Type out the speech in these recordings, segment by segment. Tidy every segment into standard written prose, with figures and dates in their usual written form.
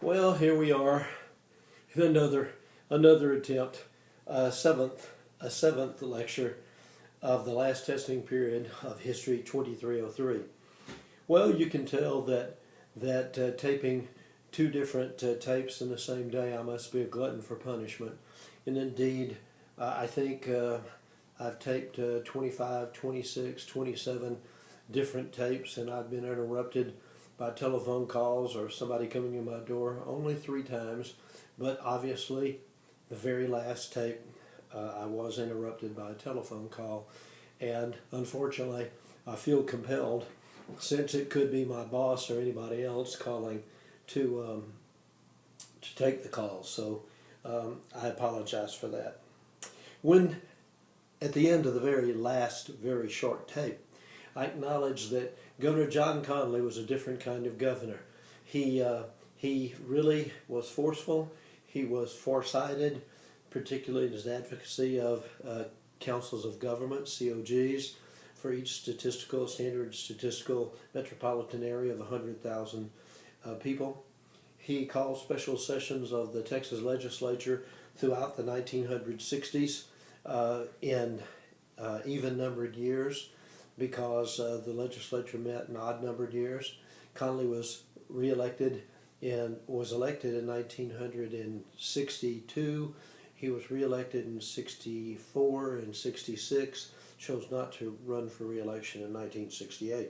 Well, here we are, another attempt, a seventh lecture of the last testing period of History 2303. Well, you can tell that taping two different tapes in the same day, I must be a glutton for punishment. And indeed, I think I've taped 25, 26, 27 different tapes, and I've been interrupted by telephone calls or somebody coming in my door only 3 times. But obviously, the very last tape, I was interrupted by a telephone call, and unfortunately, I feel compelled, since it could be my boss or anybody else calling, to take the call. So I apologize for that. When at the end of the very last, very short tape, I acknowledge that Governor John Connally was a different kind of governor. He really was forceful. He was farsighted, particularly in his advocacy of councils of government, COGs, for each standard statistical metropolitan area of 100,000 people. He called special sessions of the Texas legislature throughout the 1960s in even-numbered years, because the legislature met in odd-numbered years. Connally was elected in 1962. He was re-elected in 64 and 66. Chose not to run for re-election in 1968.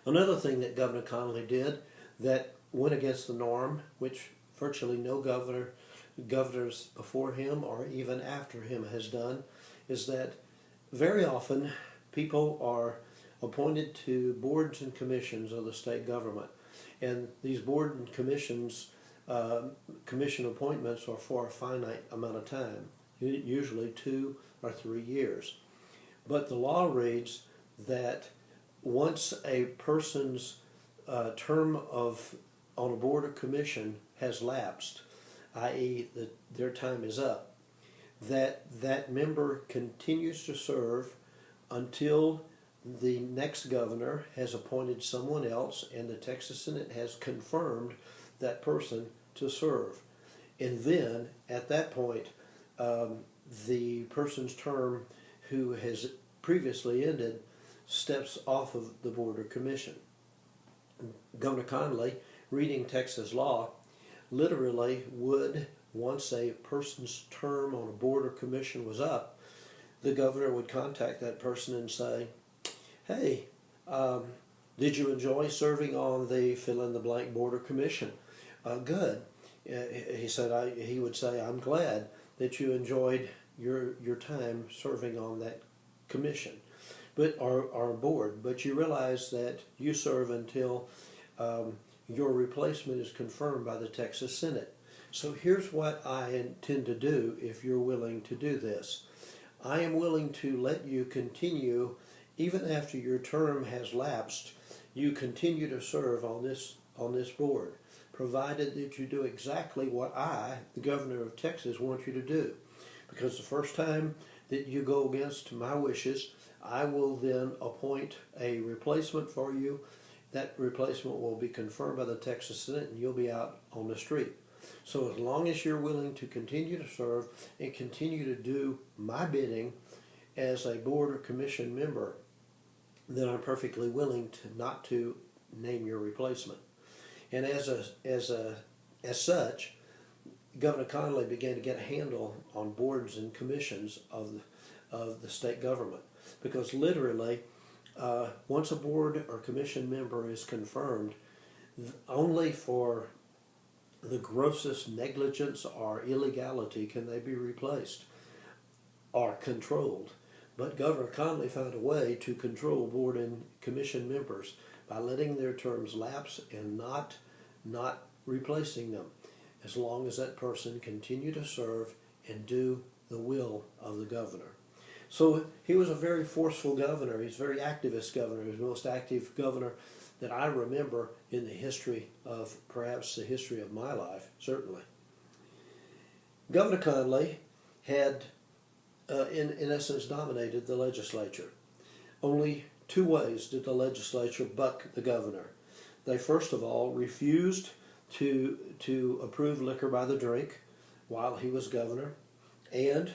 Another thing that Governor Connally did that went against the norm, which virtually no governors before him or even after him has done, is that very often people are appointed to boards and commissions of the state government, and these board and commission appointments are for a finite amount of time, usually 2 or 3 years. But the law reads that once a person's term on a board or commission has lapsed, i.e. that their time is up, that member continues to serve until the next governor has appointed someone else and the Texas Senate has confirmed that person to serve. And then, at that point, the person's term who has previously ended steps off of the board or commission. Governor Connally, reading Texas law, literally would, once a person's term on a board or commission was up, the governor would contact that person and say, hey, did you enjoy serving on the fill-in-the-blank board or commission? Good. He would say, I'm glad that you enjoyed your time serving on that commission, but our board. But you realize that you serve until your replacement is confirmed by the Texas Senate. So here's what I intend to do if you're willing to do this. I am willing to let you continue, even after your term has lapsed, you continue to serve on this board, provided that you do exactly what I, the governor of Texas, want you to do. Because the first time that you go against my wishes, I will then appoint a replacement for you. That replacement will be confirmed by the Texas Senate, and you'll be out on the street. So as long as you're willing to continue to serve and continue to do my bidding as a board or commission member, then I'm perfectly willing not to name your replacement. And as such, Governor Connally began to get a handle on boards and commissions of the state government, because literally, once a board or commission member is confirmed, only for the grossest negligence or illegality can they be replaced or controlled. But Governor Connally found a way to control board and commission members by letting their terms lapse and not replacing them, as long as that person continued to serve and do the will of the governor. So he was a very forceful governor. He's a very activist governor. He was the most active governor that I remember in the history of, perhaps the history of my life, certainly. Governor Connally had, in essence, dominated the legislature. Only 2 ways did the legislature buck the governor. They first of all refused to approve liquor by the drink while he was governor, and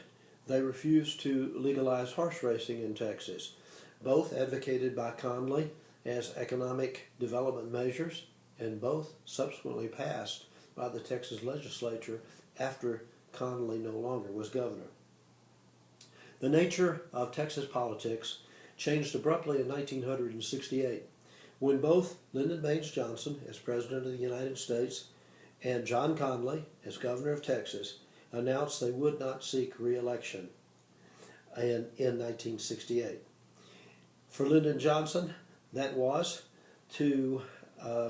they refused to legalize horse racing in Texas, both advocated by Conley as economic development measures, and both subsequently passed by the Texas legislature after Conley no longer was governor. The nature of Texas politics changed abruptly in 1968 when both Lyndon Baines Johnson, as President of the United States, and John Conley, as Governor of Texas, announced they would not seek re-election in 1968. For Lyndon Johnson, that was to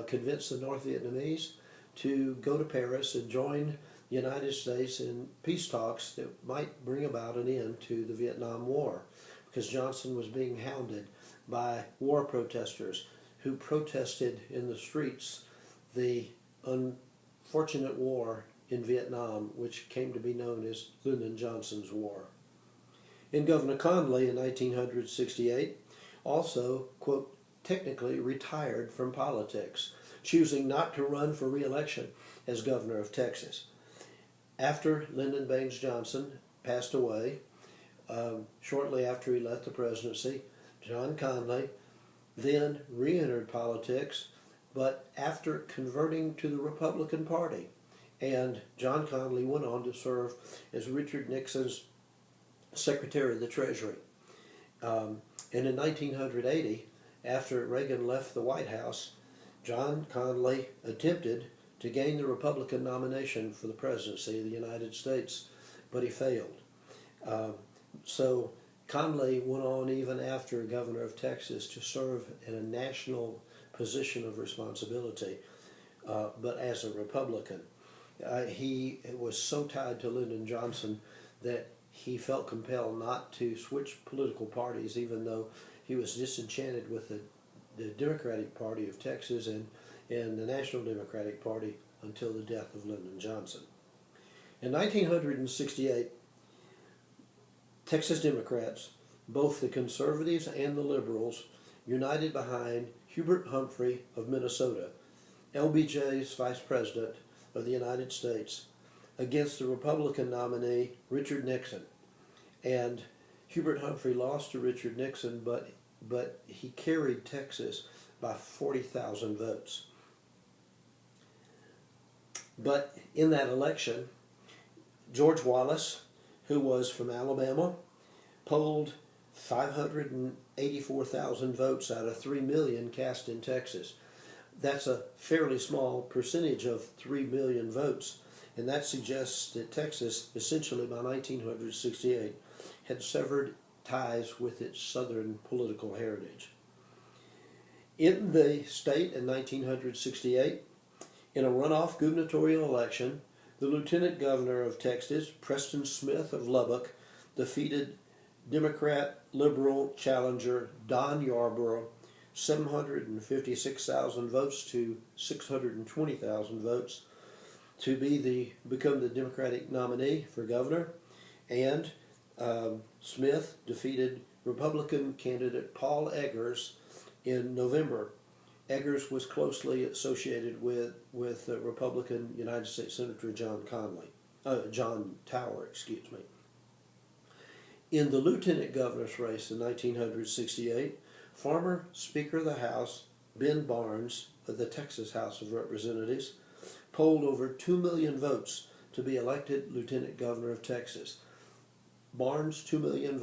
convince the North Vietnamese to go to Paris and join the United States in peace talks that might bring about an end to the Vietnam War, because Johnson was being hounded by war protesters who protested in the streets the unfortunate war in Vietnam, which came to be known as Lyndon Johnson's War. And Governor Conley in 1968 also, quote, technically retired from politics, choosing not to run for re-election as governor of Texas. After Lyndon Baines Johnson passed away, shortly after he left the presidency, John Conley then re-entered politics, but after converting to the Republican Party. And John Conley went on to serve as Richard Nixon's Secretary of the Treasury. And in 1980, after Reagan left the White House, John Conley attempted to gain the Republican nomination for the presidency of the United States, but he failed. So Conley went on even after governor of Texas to serve in a national position of responsibility, but as a Republican. He was so tied to Lyndon Johnson that he felt compelled not to switch political parties, even though he was disenchanted with the Democratic Party of Texas and the National Democratic Party until the death of Lyndon Johnson. In 1968, Texas Democrats, both the conservatives and the liberals, united behind Hubert Humphrey of Minnesota, LBJ's vice president of the United States, against the Republican nominee Richard Nixon. And Hubert Humphrey lost to Richard Nixon, but he carried Texas by 40,000 votes. But in that election, George Wallace, who was from Alabama, polled 584,000 votes out of 3 million cast in Texas. That's a fairly small percentage of 3 million votes, and that suggests that Texas, essentially by 1968, had severed ties with its southern political heritage. In the state in 1968, in a runoff gubernatorial election, the lieutenant governor of Texas, Preston Smith of Lubbock, defeated Democrat liberal challenger Don Yarborough 756,000 votes to 620,000 votes to become the Democratic nominee for governor. And Smith defeated Republican candidate Paul Eggers in November. Eggers was closely associated with Republican United States Senator John Tower. In the lieutenant governor's race in 1968, former Speaker of the House Ben Barnes of the Texas House of Representatives polled over 2 million votes to be elected lieutenant governor of Texas. Barnes' 2 million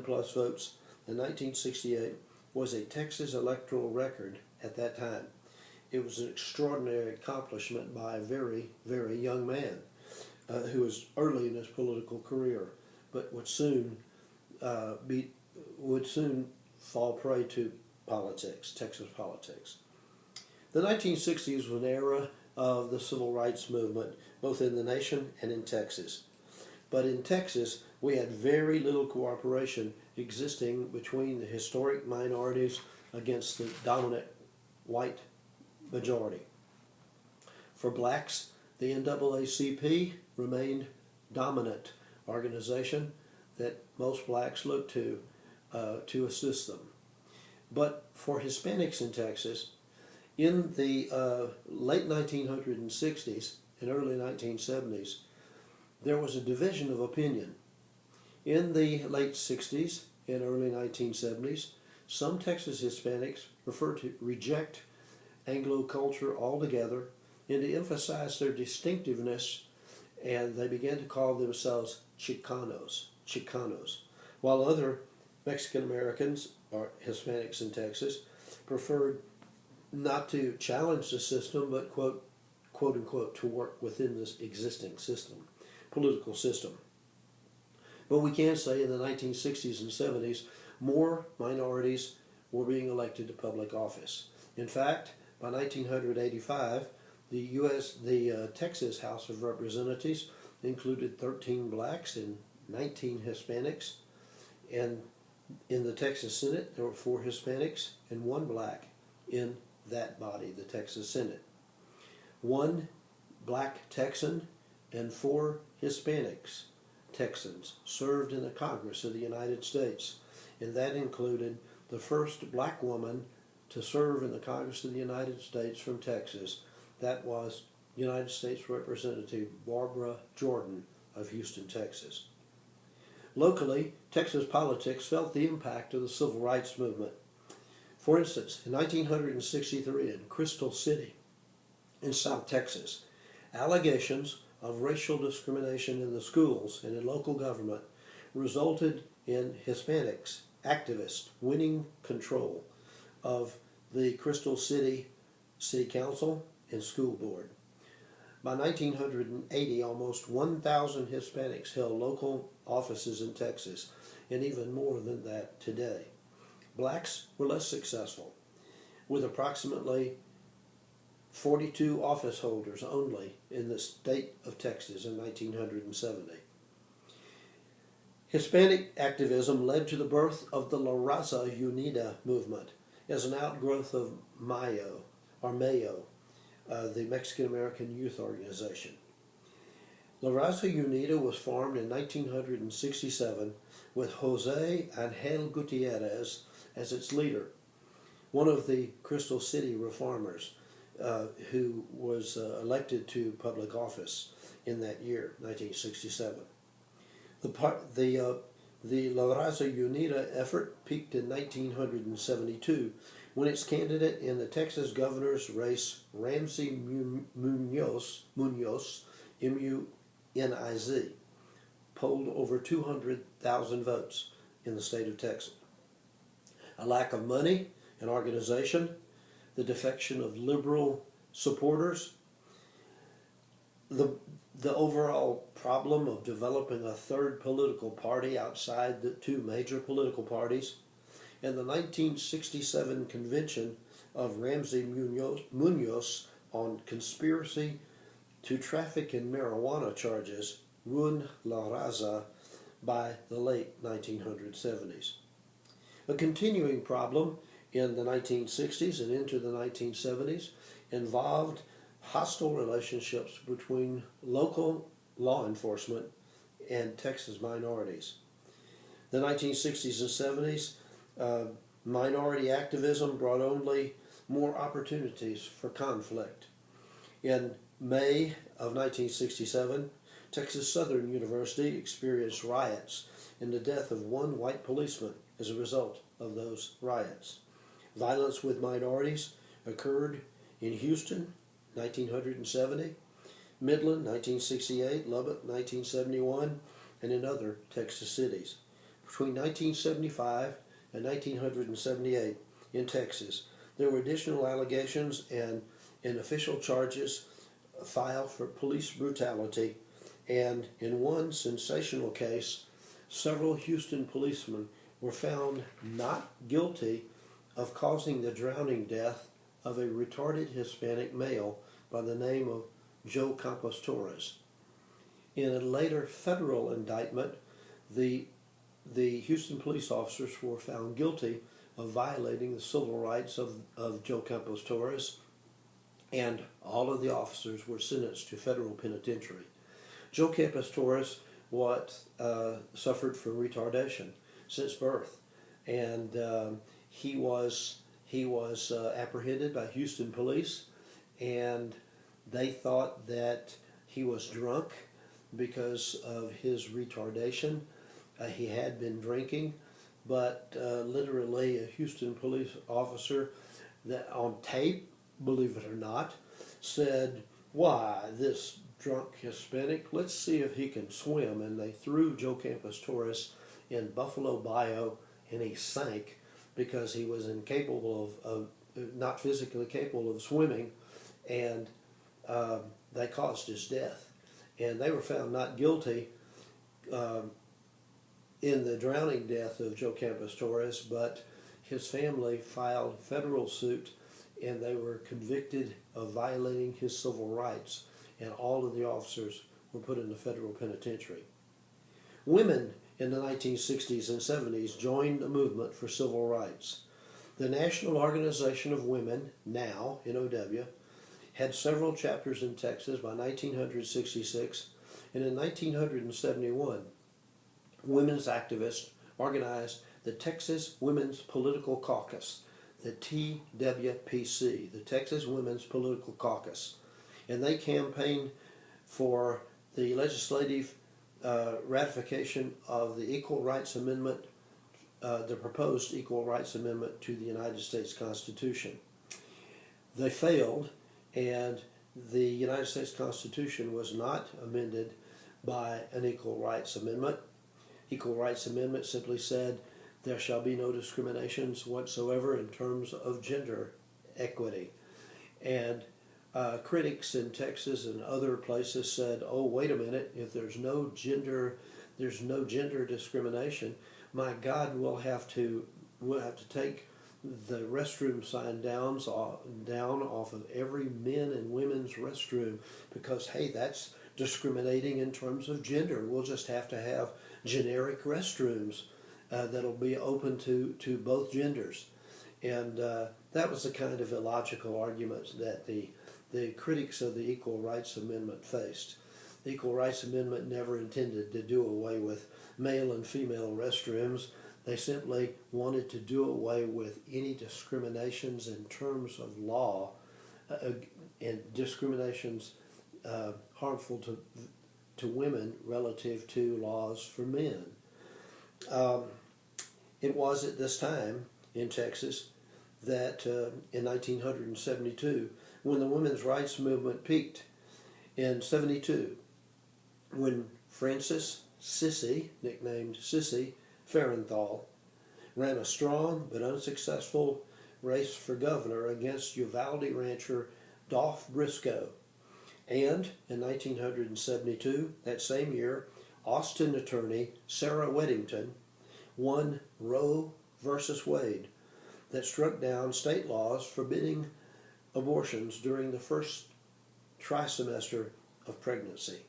plus votes in 1968 was a Texas electoral record at that time. It was an extraordinary accomplishment by a very, very young man who was early in his political career, but would soon fall prey to politics, Texas politics. The 1960s was an era of the civil rights movement, both in the nation and in Texas. But in Texas, we had very little cooperation existing between the historic minorities against the dominant white majority. For blacks, the NAACP remained dominant organization that most blacks looked to assist them. But for Hispanics in Texas, In the late 1960s and early 1970s, there was a division of opinion. In the late 60s and early 1970s, some Texas Hispanics preferred to reject Anglo culture altogether and to emphasize their distinctiveness, and they began to call themselves Chicanos, while other Mexican Americans or Hispanics in Texas preferred not to challenge the system, but quote unquote to work within this existing system, political system. But we can say in the 1960s and 70s, more minorities were being elected to public office. In fact, by 1985, the Texas House of Representatives included 13 blacks and 19 Hispanics, and in the Texas Senate there were 4 Hispanics and 1 black in that body, the Texas Senate. 1 black Texan and 4 Hispanics Texans served in the Congress of the United States, and that included the first black woman to serve in the Congress of the United States from Texas. That was United States Representative Barbara Jordan of Houston, Texas. Locally, Texas politics felt the impact of the civil rights movement. For instance, in 1963 in Crystal City in South Texas, allegations of racial discrimination in the schools and in local government resulted in Hispanics activists winning control of the Crystal City City Council and School Board. By 1980, almost 1,000 Hispanics held local offices in Texas, and even more than that today. Blacks were less successful, with approximately 42 office holders only in the state of Texas in 1970. Hispanic activism led to the birth of the La Raza Unida movement as an outgrowth of Mayo, the Mexican American Youth Organization. La Raza Unida was formed in 1967 with Jose Angel Gutierrez as its leader, one of the Crystal City reformers who was elected to public office in that year, 1967. The La Raza Unida effort peaked in 1972 when its candidate in the Texas governor's race, Ramsey Munoz, M-U-N-I-Z, polled over 200,000 votes in the state of Texas. A lack of money and organization, the defection of liberal supporters, the overall problem of developing a third political party outside the 2 major political parties, and the 1967 convention of Ramsey Munoz on conspiracy to traffic in marijuana charges ruined La Raza by the late 1970s. A continuing problem in the 1960s and into the 1970s involved hostile relationships between local law enforcement and Texas minorities. The 1960s and 70s, minority activism brought only more opportunities for conflict. In May of 1967, Texas Southern University experienced riots and the death of 1 white policeman as a result of those riots. Violence with minorities occurred in Houston, 1970, Midland, 1968, Lubbock, 1971, and in other Texas cities. Between 1975 and 1978 in Texas, there were additional allegations and official charges filed for police brutality, and in one sensational case, several Houston policemen were found not guilty of causing the drowning death of a retarded Hispanic male by the name of Joe Campos Torres. In a later federal indictment, the Houston police officers were found guilty of violating the civil rights of Joe Campos Torres, and all of the officers were sentenced to federal penitentiary. Joe Campos Torres suffered from retardation since birth, and he was he was apprehended by Houston police, and they thought that he was drunk because of his retardation. He had been drinking, but literally a Houston police officer that on tape, believe it or not, said, "Why, this drunk Hispanic, let's see if he can swim." And they threw Joe Campos Torres in Buffalo Bayou, and he sank because he was incapable of not physically capable of swimming, and they caused his death. And they were found not guilty in the drowning death of Joe Campos Torres, but his family filed federal suit, and they were convicted of violating his civil rights, and all of the officers were put in the federal penitentiary. Women in the 1960s and 70s joined the movement for civil rights. The National Organization of Women, now NOW, had several chapters in Texas by 1966, and in 1971, women's activists organized the Texas Women's Political Caucus, the TWPC, the Texas Women's Political Caucus, and they campaigned for the legislative ratification of the Equal Rights Amendment, the proposed Equal Rights Amendment to the United States Constitution. They failed, and the United States Constitution was not amended by an Equal Rights Amendment. Equal Rights Amendment simply said there shall be no discriminations whatsoever in terms of gender equity. And critics in Texas and other places said, "Oh, wait a minute! If there's no gender discrimination, my God, we'll have to take the restroom sign down off of every men and women's restroom, because hey, that's discriminating in terms of gender. We'll just have to have generic restrooms that'll be open to both genders." And that was the kind of illogical arguments that the critics of the Equal Rights Amendment faced. The Equal Rights Amendment never intended to do away with male and female restrooms. They simply wanted to do away with any discriminations in terms of law and discriminations harmful to women relative to laws for men. It was at this time in Texas that in 1972, when the women's rights movement peaked in 72, when Frances Sissy, nicknamed Sissy, Farenthold, ran a strong but unsuccessful race for governor against Uvalde rancher Dolph Briscoe. And in 1972, that same year, Austin attorney Sarah Weddington won Roe versus Wade, that struck down state laws forbidding abortions during the first trimester of pregnancy.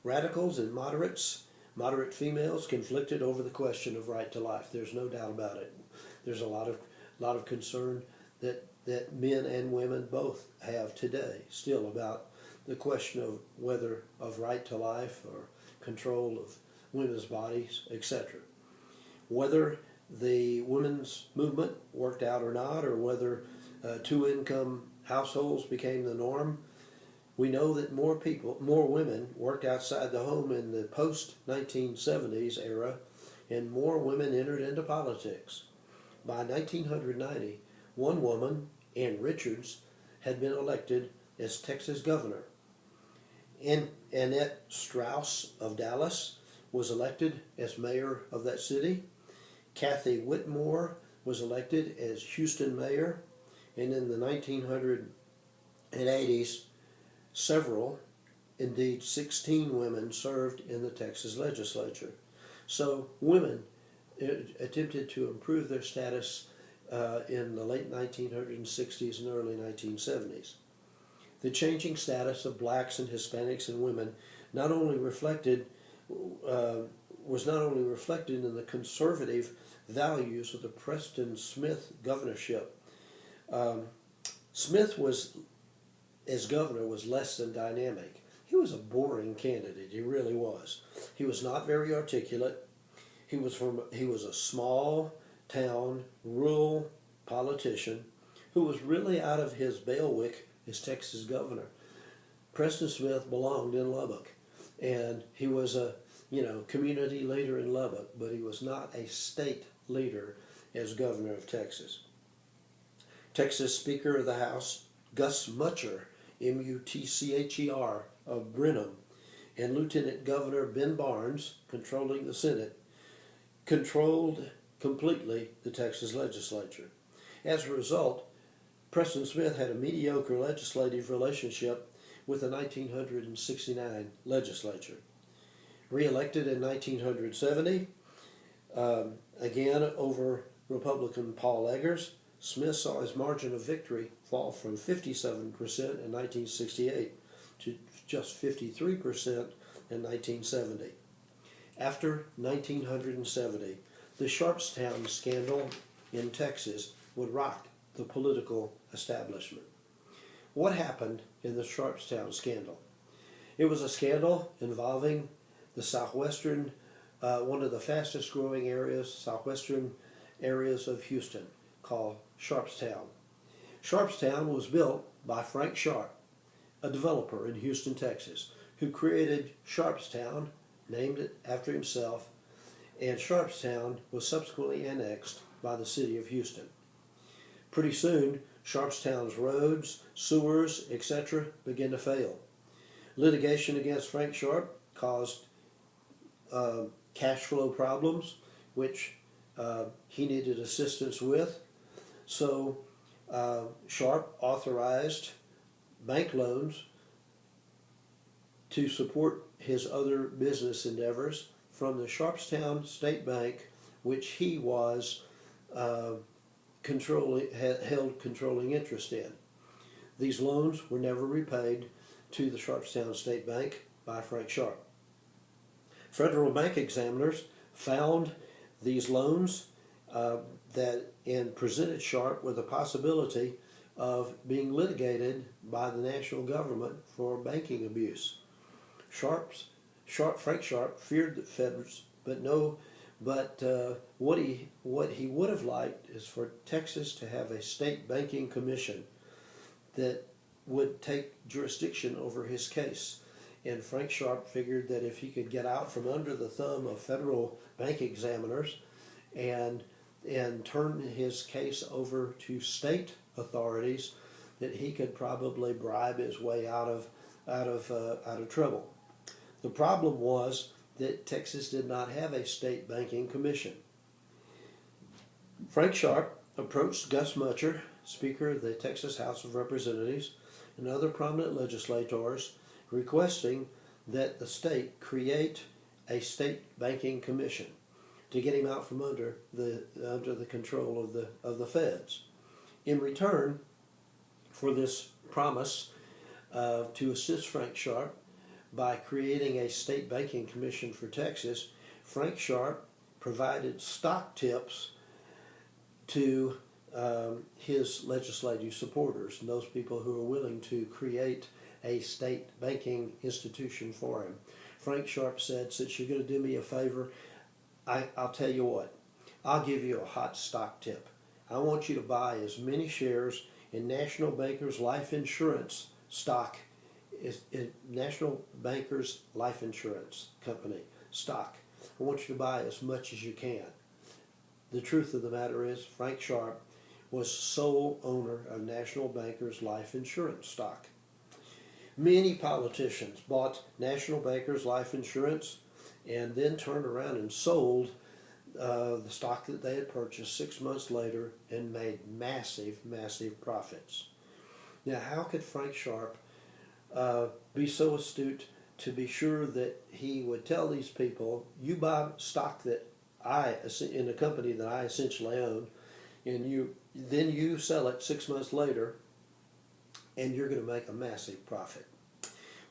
Radicals and moderate females conflicted over the question of right to life. There's no doubt about it. There's a lot of concern that men and women both have today still about the question of whether of right to life or control of women's bodies, etc. Whether the women's movement worked out or not, or whether two-income households became the norm, we know that more women worked outside the home in the post-1970s era, and more women entered into politics. By 1990, one woman, Ann Richards, had been elected as Texas governor. Annette Strauss of Dallas was elected as mayor of that city. Kathy Whitmore was elected as Houston mayor. And in the 1980s, several, indeed 16 women served in the Texas legislature. So women attempted to improve their status in the late 1960s and early 1970s. The changing status of blacks and Hispanics and women was not only reflected in the conservative values of the Preston Smith governorship. Smith as governor, was less than dynamic. He was a boring candidate. He really was. He was not very articulate. He was a small town, rural politician who was really out of his bailiwick as Texas governor. Preston Smith belonged in Lubbock, and he was a community leader in Lubbock, but he was not a state leader as governor of Texas. Texas Speaker of the House Gus Mutcher, Mutcher of Brenham, and Lieutenant Governor Ben Barnes, controlling the Senate, controlled completely the Texas legislature. As a result, Preston Smith had a mediocre legislative relationship with the 1969 legislature. Re-elected in 1970, again over Republican Paul Eggers, Smith saw his margin of victory fall from 57% in 1968 to just 53% in 1970. After 1970, the Sharpstown scandal in Texas would rock the political establishment. What happened in the Sharpstown scandal? It was a scandal involving the southwestern, one of the fastest growing areas, southwestern areas of Houston, called Sharpstown. Sharpstown was built by Frank Sharp, a developer in Houston, Texas, who created Sharpstown, named it after himself, and Sharpstown was subsequently annexed by the city of Houston. Pretty soon, Sharpstown's roads, sewers, etc. began to fail. Litigation against Frank Sharp caused cash flow problems, which he needed assistance with. So Sharp authorized bank loans to support his other business endeavors from the Sharpstown State Bank, which he was held controlling interest in. These loans were never repaid to the Sharpstown State Bank by Frank Sharp. Federal bank examiners found these loans and presented Sharp with a possibility of being litigated by the national government for banking abuse. Frank Sharp feared the feds, but what he would have liked is for Texas to have a state banking commission that would take jurisdiction over his case. And Frank Sharp figured that if he could get out from under the thumb of federal bank examiners and turn his case over to state authorities, that he could probably bribe his way out of trouble. The problem was that Texas did not have a state banking commission. Frank Sharp approached Gus Mutcher, Speaker of the Texas House of Representatives, and other prominent legislators, requesting that the state create a state banking commission to get him out from under the control of the feds. In return for this promise to assist Frank Sharp by creating a state banking commission for Texas, Frank Sharp provided stock tips to his legislative supporters and those people who were willing to create a state banking institution for him. Frank Sharp said, since you're going to do me a favor, I'll tell you what, I'll give you a hot stock tip. I want you to buy as many shares in National Bankers Life Insurance stock, National Bankers Life Insurance Company stock. I want you to buy as much as you can. The truth of the matter is, Frank Sharp was sole owner of National Bankers Life Insurance stock. Many politicians bought National Bankers Life Insurance and then turned around and sold the stock that they had purchased 6 months later and made massive, massive profits. Now, how could Frank Sharp be so astute to be sure that he would tell these people, you buy stock that in a company that I essentially own, and then you sell it 6 months later, and you're going to make a massive profit?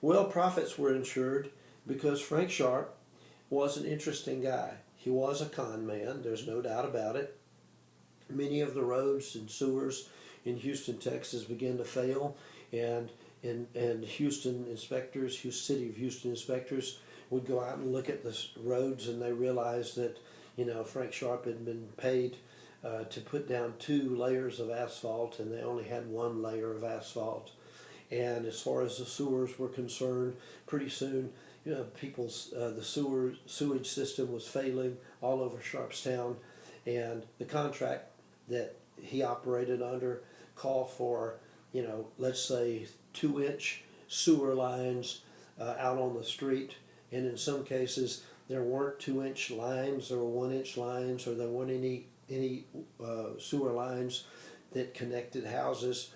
Well, profits were ensured because Frank Sharp was an interesting guy. He was a con man, there's no doubt about it. Many of the roads and sewers in Houston, Texas began to fail, and Houston inspectors, City of Houston inspectors would go out and look at the roads, and they realized that Frank Sharp had been paid to put down 2 layers of asphalt, and they only had 1 layer of asphalt. And as far as the sewers were concerned, pretty soon, the sewage system was failing all over Sharpstown, and the contract that he operated under called for, let's say 2-inch sewer lines out on the street, and in some cases there weren't 2-inch lines, there were 1-inch lines, or there weren't any sewer lines that connected houses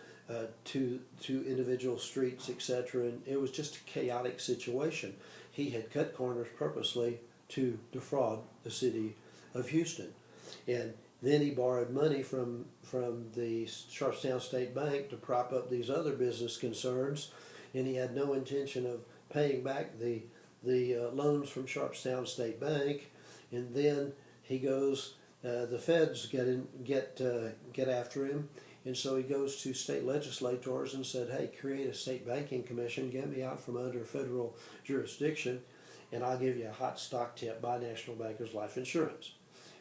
to individual streets, etc. And it was just a chaotic situation. He had cut corners purposely to defraud the city of Houston, and then he borrowed money from the Sharpstown State Bank to prop up these other business concerns, and he had no intention of paying back the loans from Sharpstown State Bank. And then he goes, the feds get after him, and so he goes to state legislators and said, hey, create a state banking commission, get me out from under federal jurisdiction, and I'll give you a hot stock tip, buy National Bankers Life Insurance.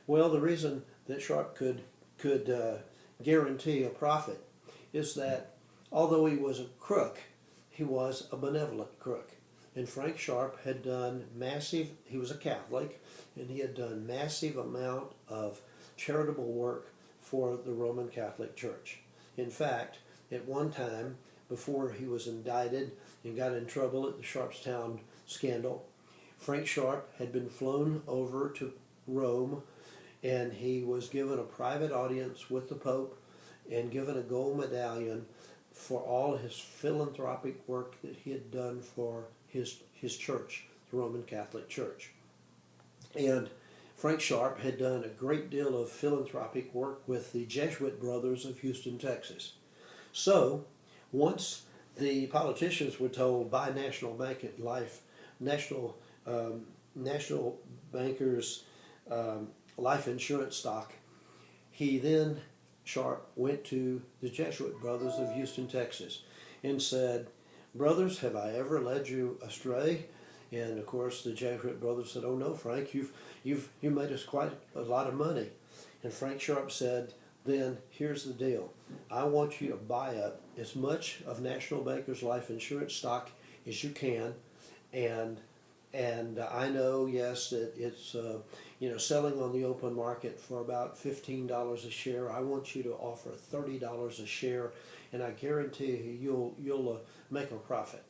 Well, the reason that Sharp could guarantee a profit is that although he was a crook, he was a benevolent crook. And Frank Sharp had done he was a Catholic, and he had done massive amount of charitable work for the Roman Catholic Church. In fact, at one time, before he was indicted and got in trouble at the Sharpstown scandal, Frank Sharp had been flown over to Rome, and he was given a private audience with the Pope and given a gold medallion for all his philanthropic work that he had done for his church, the Roman Catholic Church. And Frank Sharp had done a great deal of philanthropic work with the Jesuit Brothers of Houston, Texas. So once the politicians were told, buy National Bankers life insurance stock, he then, Sharp, went to the Jesuit Brothers of Houston, Texas, and said, brothers, have I ever led you astray? And of course the Jesuit brothers said, oh no, Frank, you've made us quite a lot of money. And Frank Sharp said, then here's the deal. I want you to buy up as much of National Bankers Life Insurance stock as you can, and I know, yes, that it's selling on the open market for about $15 a share. I want you to offer $30 a share, and I guarantee you'll make a profit.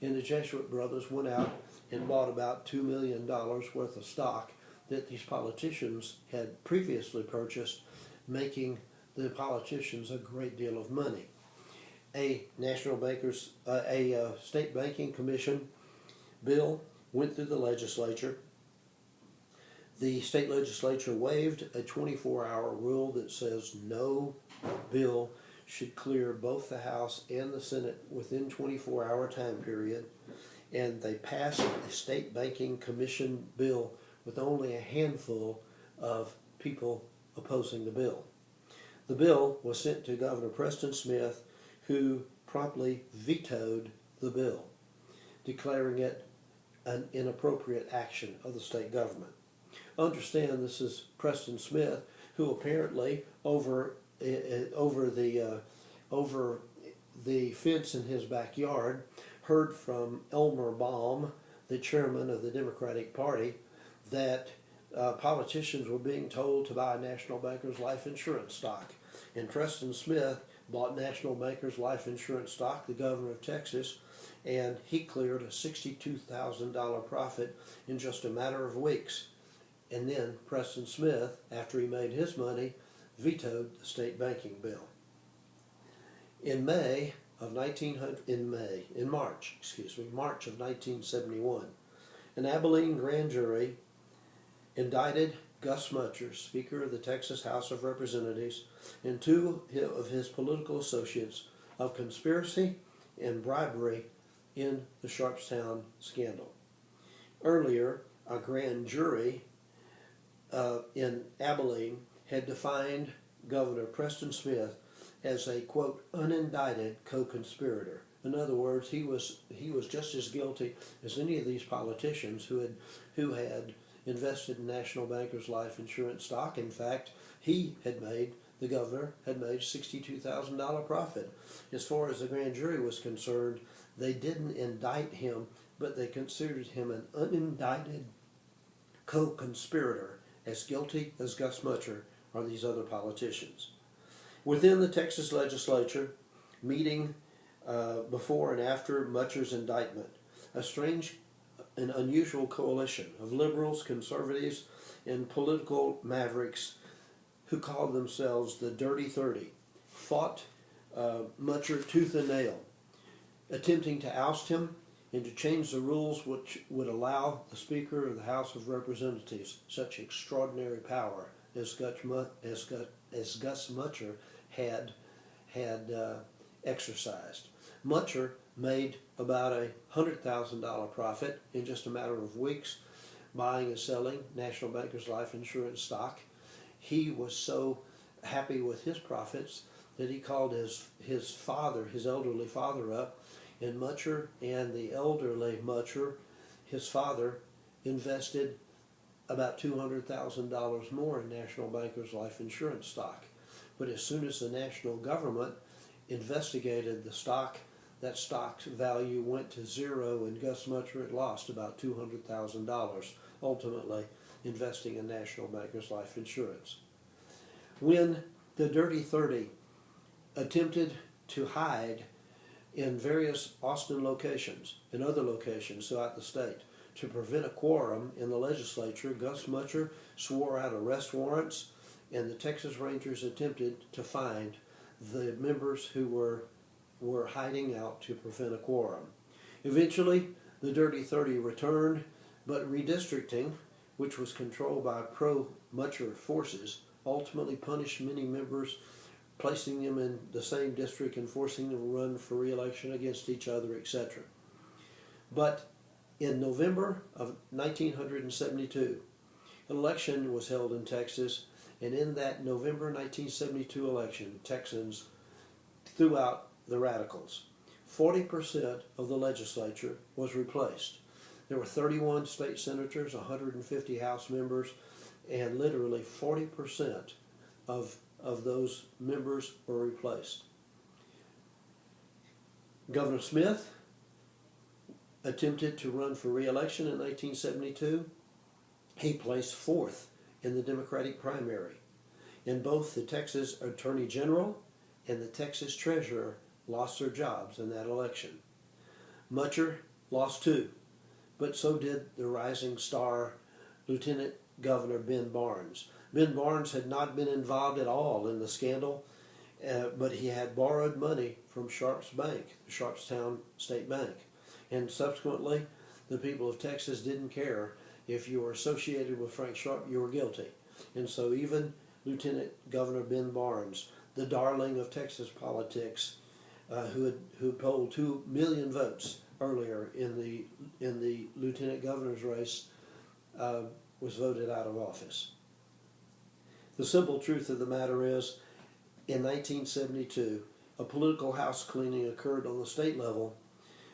And the Jesuit brothers went out and bought about $2 million worth of stock that these politicians had previously purchased, making the politicians a great deal of money. A state banking commission bill went through the legislature. The state legislature waived a 24-hour rule that says no bill should clear both the House and the Senate within 24-hour time period, and they passed a state banking commission bill with only a handful of people opposing the bill. The bill was sent to Governor Preston Smith, who promptly vetoed the bill, declaring it an inappropriate action of the state government. Understand, this is Preston Smith, who apparently over the fence in his backyard heard from Elmer Baum, the chairman of the Democratic Party, that politicians were being told to buy National Bankers Life Insurance stock. And Preston Smith bought National Bankers Life Insurance stock, the governor of Texas, and he cleared a $62,000 profit in just a matter of weeks. And then Preston Smith, after he made his money, vetoed the state banking bill. In March of 1971, an Abilene grand jury indicted Gus Mutcher, Speaker of the Texas House of Representatives, and 2 of his political associates of conspiracy and bribery in the Sharpstown scandal. Earlier, a grand jury in Abilene had defined Governor Preston Smith as a, quote, unindicted co-conspirator. In other words, he was just as guilty as any of these politicians who had invested in National Bankers Life Insurance stock. In fact, the governor had made $62,000 profit. As far as the grand jury was concerned, they didn't indict him, but they considered him an unindicted co-conspirator, as guilty as Gus Mutcher or these other politicians. Within the Texas legislature, meeting before and after Mutcher's indictment, a strange and unusual coalition of liberals, conservatives, and political mavericks who called themselves the Dirty 30 fought Mutcher tooth and nail, attempting to oust him and to change the rules which would allow the Speaker of the House of Representatives such extraordinary power as Gus Mutcher had exercised. Mutcher made about $100,000 profit in just a matter of weeks buying and selling National Bankers Life Insurance stock. He was so happy with his profits that he called his elderly father up, and Mutcher and the elderly Mutcher, his father, invested about $200,000 more in National Bankers Life Insurance stock. But as soon as the national government investigated the stock, that stock's value went to zero, and Gus Mutcher had lost about $200,000, ultimately investing in National Bankers Life Insurance. When the Dirty 30 attempted to hide in various Austin locations and other locations throughout the state to prevent a quorum in the legislature, Gus Mutcher swore out arrest warrants, and the Texas Rangers attempted to find the members who were hiding out to prevent a quorum. Eventually, the Dirty 30 returned, but redistricting, which was controlled by pro-Mutcher forces, ultimately punished many members, placing them in the same district and forcing them to run for re-election against each other, etc. But in November of 1972, an election was held in Texas, and in that November 1972 election, Texans threw out the radicals. 40% of the legislature was replaced. There were 31 state senators, 150 House members, and literally 40% of those members were replaced. Governor Smith attempted to run for re-election in 1972. He placed fourth in the Democratic primary, and both the Texas Attorney General and the Texas Treasurer lost their jobs in that election. Mutcher lost too, but so did the rising star Lieutenant Governor Ben Barnes. Ben Barnes had not been involved at all in the scandal, but he had borrowed money from Sharp's Bank, the Sharpstown State Bank. And subsequently, the people of Texas didn't care if you were associated with Frank Sharp, you were guilty. And so even Lieutenant Governor Ben Barnes, the darling of Texas politics, who polled 2 million votes earlier in the lieutenant governor's race, was voted out of office. The simple truth of the matter is, in 1972, a political house cleaning occurred on the state level,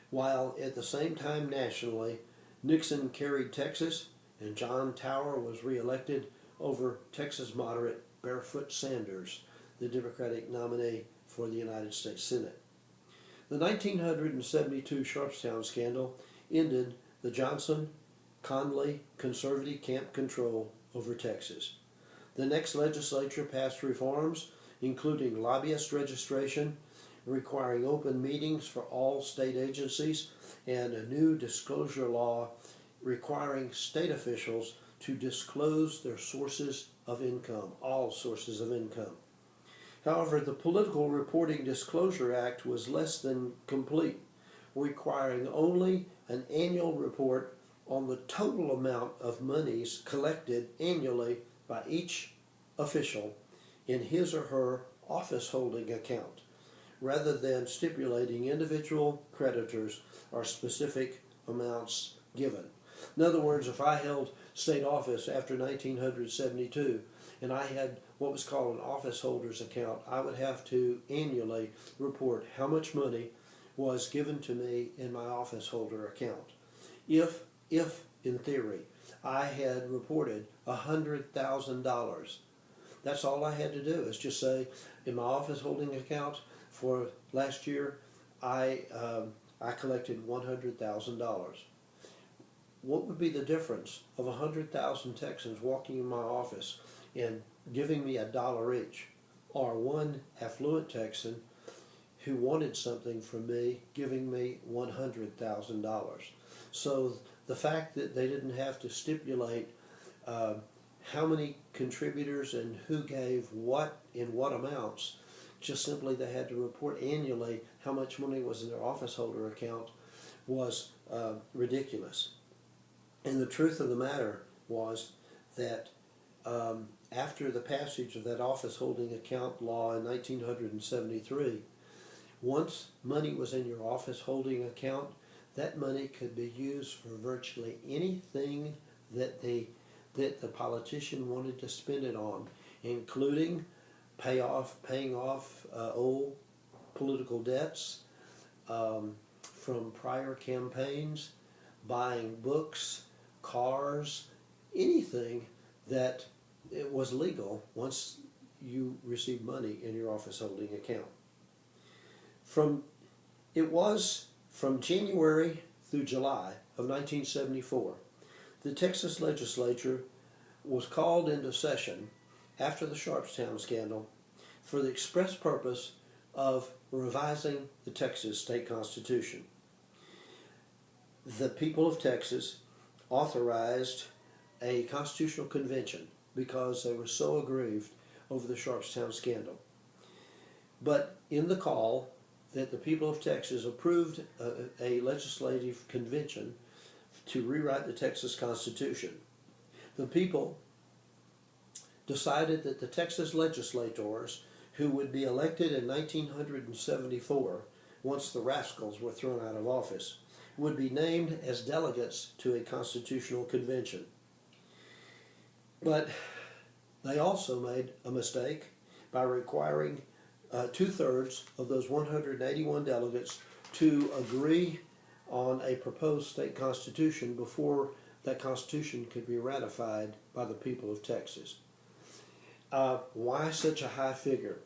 while at the same time nationally, Nixon carried Texas and John Tower was reelected over Texas moderate Barefoot Sanders, the Democratic nominee for the United States Senate. The 1972 Sharpstown scandal ended the Johnson-Conley conservative camp control over Texas. The next legislature passed reforms, including lobbyist registration, requiring open meetings for all state agencies, and a new disclosure law requiring state officials to disclose their sources of income, all sources of income. However, the Political Reporting Disclosure Act was less than complete, requiring only an annual report on the total amount of monies collected annually by each official in his or her office holding account, rather than stipulating individual creditors or specific amounts given. In other words, if I held state office after 1972 and I had what was called an office holder's account, I would have to annually report how much money was given to me in my office holder account. If in theory, I had reported $100,000 That's all I had to do is just say, in my office holding account for last year, I collected $100,000. What would be the difference of 100,000 Texans walking in my office and giving me $1 each, or one affluent Texan who wanted something from me giving me $100,000? So the fact that they didn't have to stipulate how many contributors and who gave what in what amounts, just simply they had to report annually how much money was in their office holder account, was ridiculous. And the truth of the matter was that after the passage of that office holding account law in 1973, once money was in your office holding account, that money could be used for virtually anything that the politician wanted to spend it on, including paying off old political debts from prior campaigns, buying books, cars, anything that it was legal once you received money in your office holding account. It was from January through July of 1974, the Texas legislature was called into session after the Sharpstown scandal for the express purpose of revising the Texas state constitution. The people of Texas authorized a constitutional convention because they were so aggrieved over the Sharpstown scandal. But in the call that the people of Texas approved a legislative convention to rewrite the Texas Constitution, the people decided that the Texas legislators who would be elected in 1974, once the rascals were thrown out of office, would be named as delegates to a constitutional convention. But they also made a mistake by requiring 2/3 of those 181 delegates to agree on a proposed state constitution before that constitution could be ratified by the people of Texas. Why such a high figure?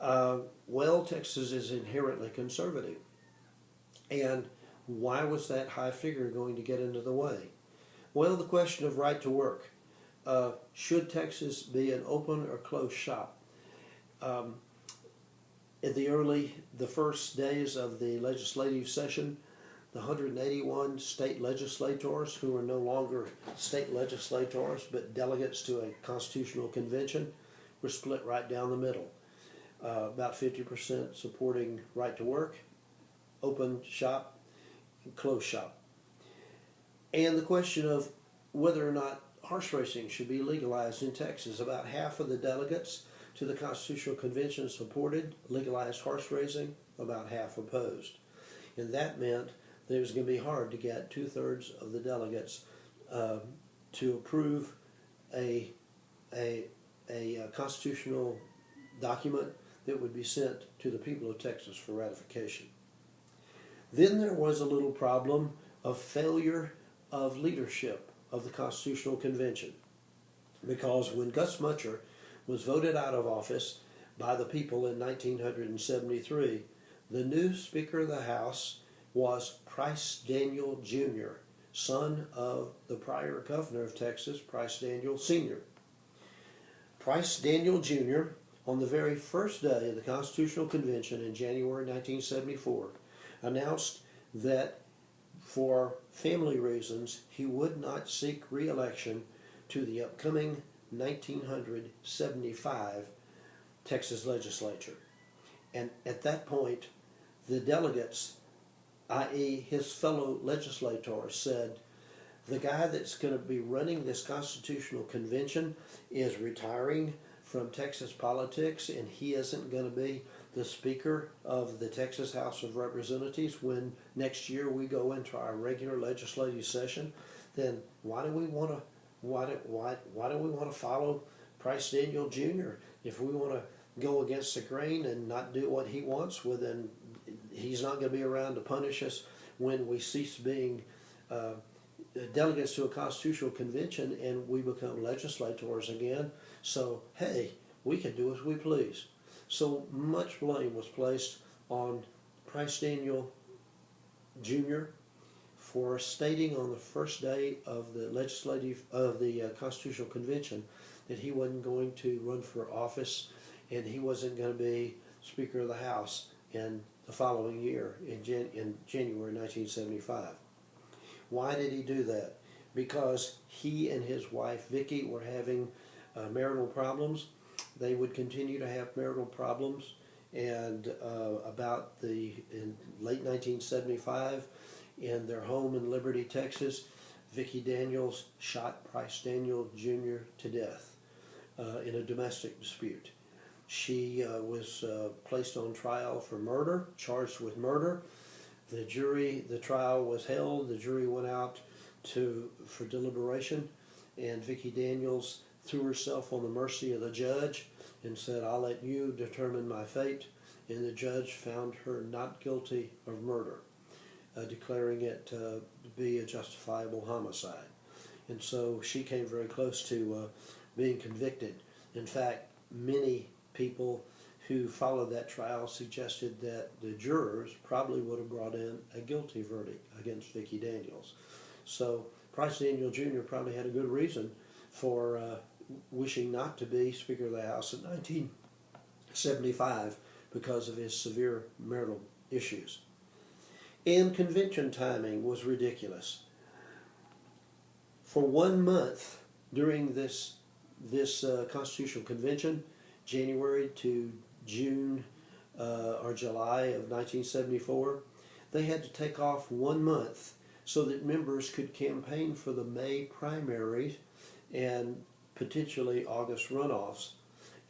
Well, Texas is inherently conservative. And why was that high figure going to get into the way? Well, the question of right to work. Should Texas be an open or closed shop? In the first days of the legislative session, the 181 state legislators, who were no longer state legislators but delegates to a constitutional convention, were split right down the middle. About 50% supporting right to work, open shop, and closed shop. And the question of whether or not horse racing should be legalized in Texas, about half of the delegates to the Constitutional Convention supported legalized horse racing, about half opposed. And that meant that it was going to be hard to get 2/3 of the delegates to approve a constitutional document that would be sent to the people of Texas for ratification. Then there was a little problem of failure of leadership of the Constitutional Convention, because when Gus Mutcher was voted out of office by the people in 1973, the new Speaker of the House was Price Daniel Jr., son of the prior governor of Texas, Price Daniel Sr. Price Daniel Jr., on the very first day of the Constitutional Convention in January 1974, announced that for family reasons he would not seek re-election to the upcoming 1975 Texas legislature. And at that point, the delegates, i.e. his fellow legislators, said, the guy that's going to be running this constitutional convention is retiring from Texas politics, and he isn't going to be the Speaker of the Texas House of Representatives when next year we go into our regular legislative session. Then why do we want to follow Price Daniel Jr. If we want to go against the grain and not do what he wants? Well, then he's not going to be around to punish us when we cease being delegates to a constitutional convention and we become legislators again. So, hey, we can do as we please. So much blame was placed on Price Daniel Jr. for stating on the first day of the constitutional convention that he wasn't going to run for office and he wasn't going to be Speaker of the House in the following year in January 1975. Why did he do that? Because he and his wife Vicki were having marital problems. They would continue to have marital problems, and in late 1975, in their home in Liberty, Texas, Vicki Daniels shot Price Daniel Jr. to death in a domestic dispute. She was placed on trial for murder, charged with murder. The trial was held. The jury went out for deliberation, and Vicki Daniels threw herself on the mercy of the judge and said, "I'll let you determine my fate." And the judge found her not guilty of murder, declaring it to be a justifiable homicide. And so she came very close to being convicted. In fact, many people who followed that trial suggested that the jurors probably would have brought in a guilty verdict against Vicki Daniels. So Price Daniel Jr. probably had a good reason for wishing not to be Speaker of the House in 1975 because of his severe marital issues. And convention timing was ridiculous. For 1 month during this constitutional convention, January to June or July of 1974, they had to take off 1 month so that members could campaign for the May primaries and potentially August runoffs.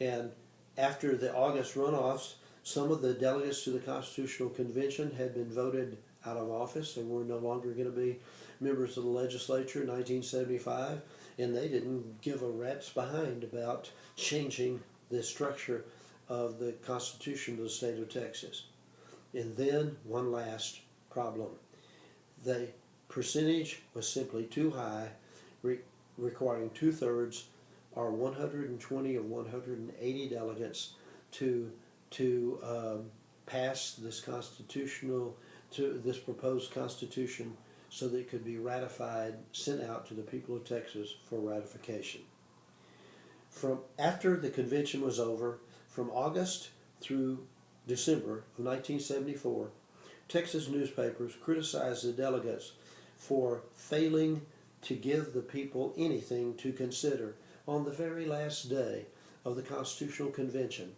And after the August runoffs, some of the delegates to the Constitutional Convention had been voted out of office and were no longer going to be members of the legislature in 1975, and they didn't give a rat's behind about changing the structure of the Constitution of the state of Texas. And then one last problem. The percentage was simply too high, requiring 2/3 or 120 of 180 delegates to pass this proposed constitution so that it could be ratified, sent out to the people of Texas for ratification. From after the convention was over, from August through December of 1974, Texas newspapers criticized the delegates for failing to give the people anything to consider on the very last day of the Constitutional Convention.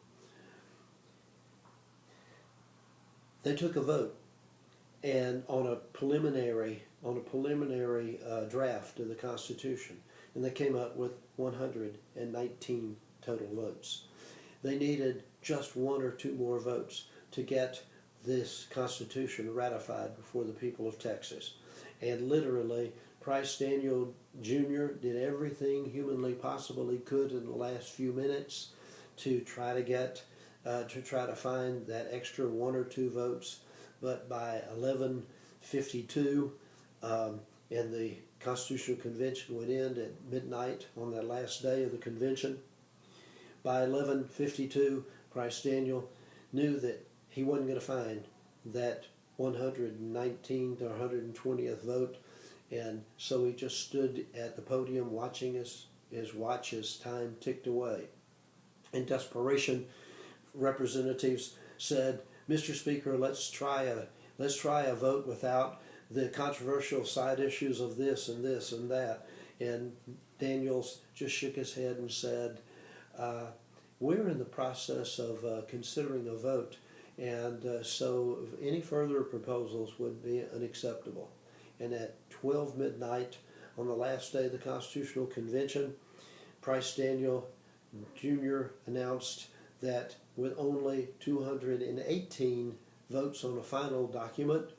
They took a vote and on a preliminary draft of the Constitution, and they came up with 119 total votes. They needed just 1 or 2 more votes to get this Constitution ratified before the people of Texas. And literally, Price Daniel Jr. did everything humanly possible he could in the last few minutes to try to find that extra 1 or 2 votes. But by 11:52, and the Constitutional Convention would end at midnight on that last day of the convention. By 11:52, Price Daniel knew that he wasn't going to find that 119th or 120th vote, and so he just stood at the podium watching his watch as time ticked away. In desperation, representatives said, "Mr. Speaker, let's try a vote without the controversial side issues of this and this and that." And Daniels just shook his head and said, "We're in the process of considering a vote, and so any further proposals would be unacceptable." And at 12 midnight on the last day of the Constitutional Convention, Price Daniel Jr. announced that with only 218 votes on a final document,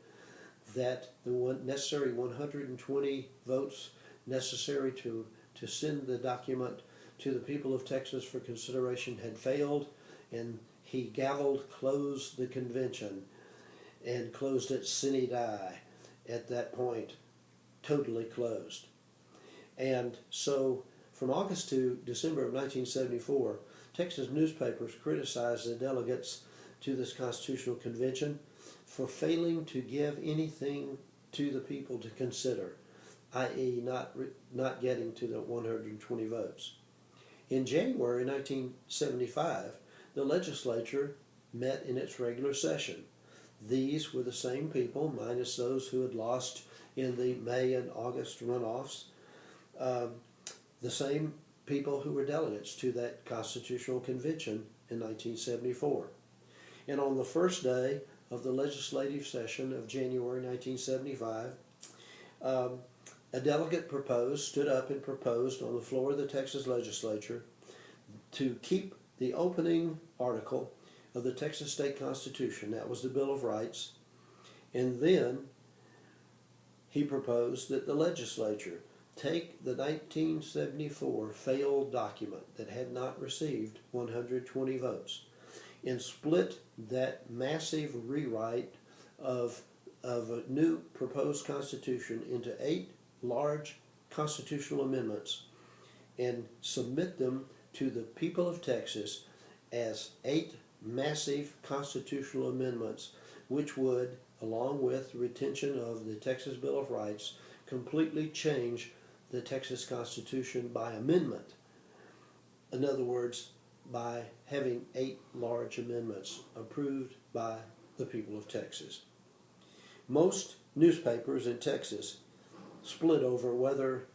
that the necessary 120 votes necessary to send the document to the people of Texas for consideration had failed, and he gavelled closed the convention and closed it sine die at that point totally closed. And so from August to December of 1974, Texas newspapers criticized the delegates to this constitutional convention for failing to give anything to the people to consider, i.e. not getting to the 120 votes. In January 1975, the legislature met in its regular session. These were the same people, minus those who had lost in the May and August runoffs, the same people who were delegates to that constitutional convention in 1974. And on the first day of the legislative session of January 1975, a delegate stood up and proposed on the floor of the Texas legislature to keep the opening article of the Texas State Constitution, that was the Bill of Rights, and then he proposed that the legislature take the 1974 failed document that had not received 120 votes and split that massive rewrite of a new proposed constitution into 8 large constitutional amendments and submit them to the people of Texas as 8 massive constitutional amendments, which would, along with retention of the Texas Bill of Rights, completely change the Texas Constitution by amendment. In other words, by having 8 large amendments approved by the people of Texas. Most newspapers in Texas split over whether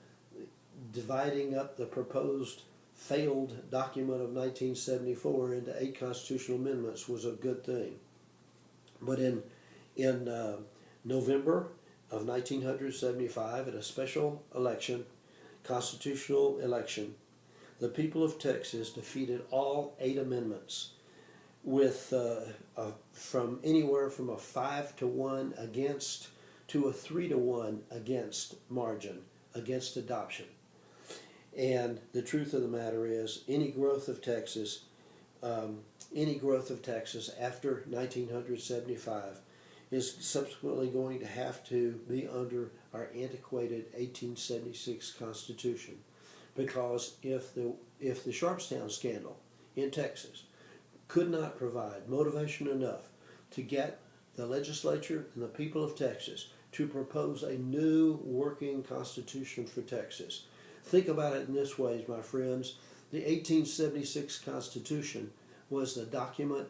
dividing up the proposed failed document of 1974 into 8 constitutional amendments was a good thing. But in November of 1975, at a special election, constitutional election, the people of Texas defeated all 8 amendments with from anywhere from a 5-1 against to a 3-1 against margin against adoption. And the truth of the matter is, any growth of Texas after 1975 is subsequently going to have to be under our antiquated 1876 Constitution, because if the Sharpstown scandal in Texas could not provide motivation enough to get the legislature and the people of Texas to propose a new working constitution for Texas. Think about it in this way, my friends. The 1876 Constitution was the document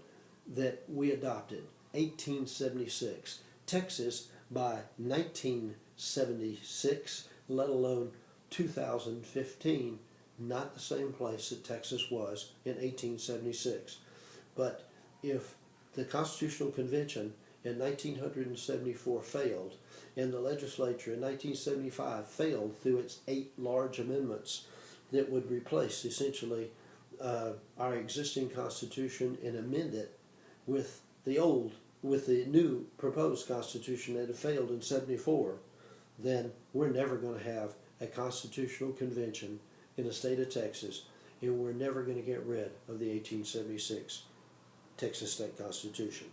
that we adopted, 1876. Texas, by 1976, let alone 2015, not the same place that Texas was in 1876. But if the Constitutional Convention in 1974 failed, and the legislature in 1975 failed through its 8 large amendments that would replace essentially our existing Constitution and amend it with the new proposed Constitution that had failed in 74, then we're never going to have a constitutional convention in the state of Texas, and we're never going to get rid of the 1876 Texas State Constitution.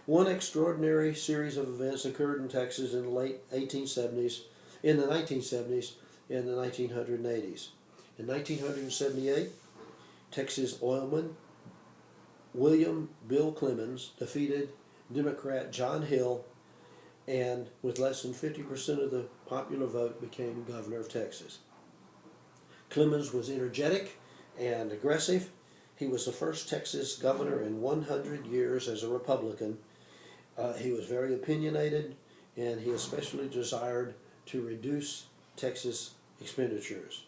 One extraordinary series of events occurred in Texas in the late 1970s, in the 1970s, and the 1980s. In 1978, Texas oilman William Bill Clemens defeated Democrat John Hill, and with less than 50% of the popular vote became governor of Texas. Clemens was energetic and aggressive. He was the first Texas governor in 100 years as a Republican. He was very opinionated, and he especially desired to reduce Texas expenditures.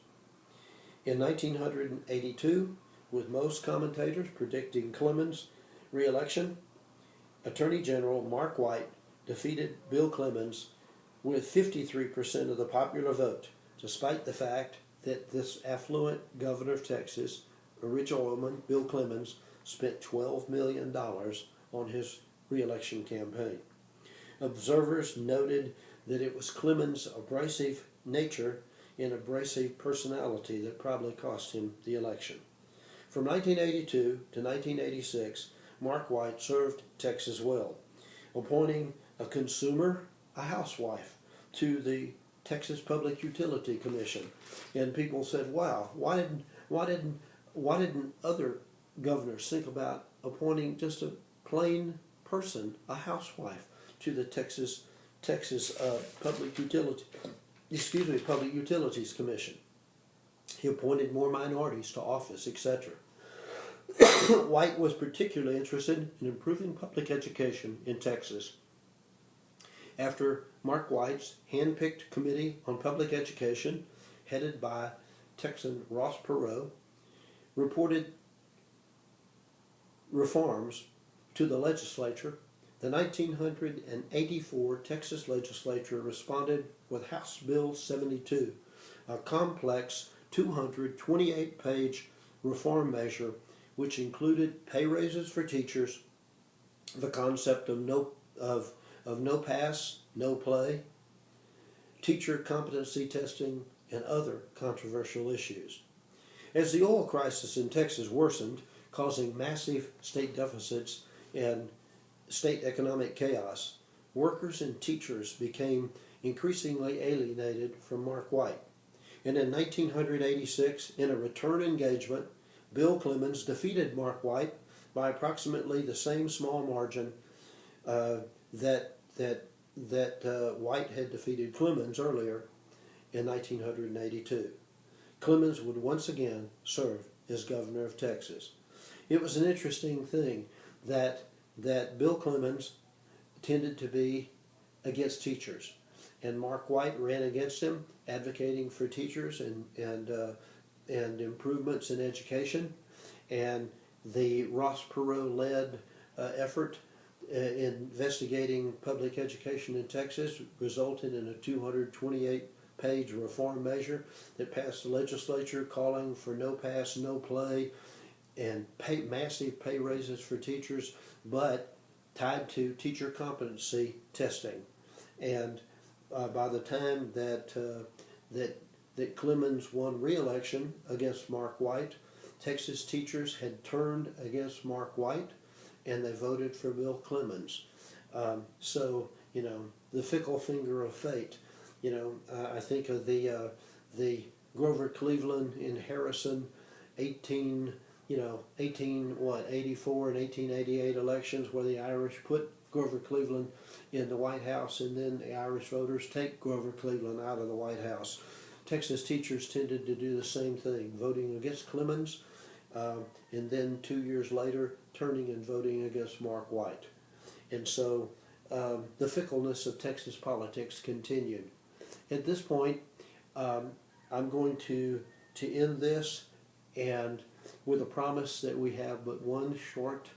In 1982, with most commentators predicting Clemens' re-election, Attorney General Mark White defeated Bill Clemens with 53% of the popular vote, despite the fact that this affluent governor of Texas, a rich oilman, Bill Clemens, spent $12 million on his re-election campaign. Observers noted that it was Clemens' abrasive nature and abrasive personality that probably cost him the election. From 1982 to 1986, Mark White served Texas well, appointing a consumer, a housewife, to the Texas Public Utility Commission, and people said, "Wow, why didn't other governors think about appointing just a plain person, a housewife, to the Texas Public Utilities Commission?" He appointed more minorities to office, etc. White was particularly interested in improving public education in Texas. After Mark White's hand-picked Committee on Public Education, headed by Texan Ross Perot, reported reforms to the legislature, the 1984 Texas legislature responded with House Bill 72, a complex 228-page reform measure which included pay raises for teachers, the concept of no pass, no play, teacher competency testing, and other controversial issues. As the oil crisis in Texas worsened, causing massive state deficits and state economic chaos, workers and teachers became increasingly alienated from Mark White. And in 1986, in a return engagement, Bill Clemens defeated Mark White by approximately the same small margin that White had defeated Clemens earlier in 1982. Clemens would once again serve as governor of Texas. It was an interesting thing that Bill Clemens tended to be against teachers, and Mark White ran against him, advocating for teachers and improvements in education. And the Ross Perot-led effort investigating public education in Texas resulted in a 228-page reform measure that passed the legislature, calling for no pass, no play, and massive pay raises for teachers, but tied to teacher competency testing. And by the time that Clemens won re-election against Mark White, Texas teachers had turned against Mark White, and they voted for Bill Clemens. So, the fickle finger of fate. I think of the Grover Cleveland in Harrison 1884 and 1888 elections, where the Irish put Grover Cleveland in the White House, and then the Irish voters take Grover Cleveland out of the White House. Texas teachers tended to do the same thing, voting against Clemens, and then 2 years later turning and voting against Mark White. And so the fickleness of Texas politics continued. At this point, I'm going to end this, and with a promise that we have but one short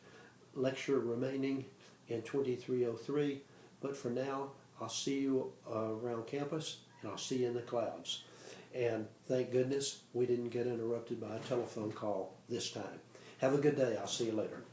lecture remaining in 2303. But for now, I'll see you around campus, and I'll see you in the clouds. And thank goodness we didn't get interrupted by a telephone call this time. Have a good day. I'll see you later.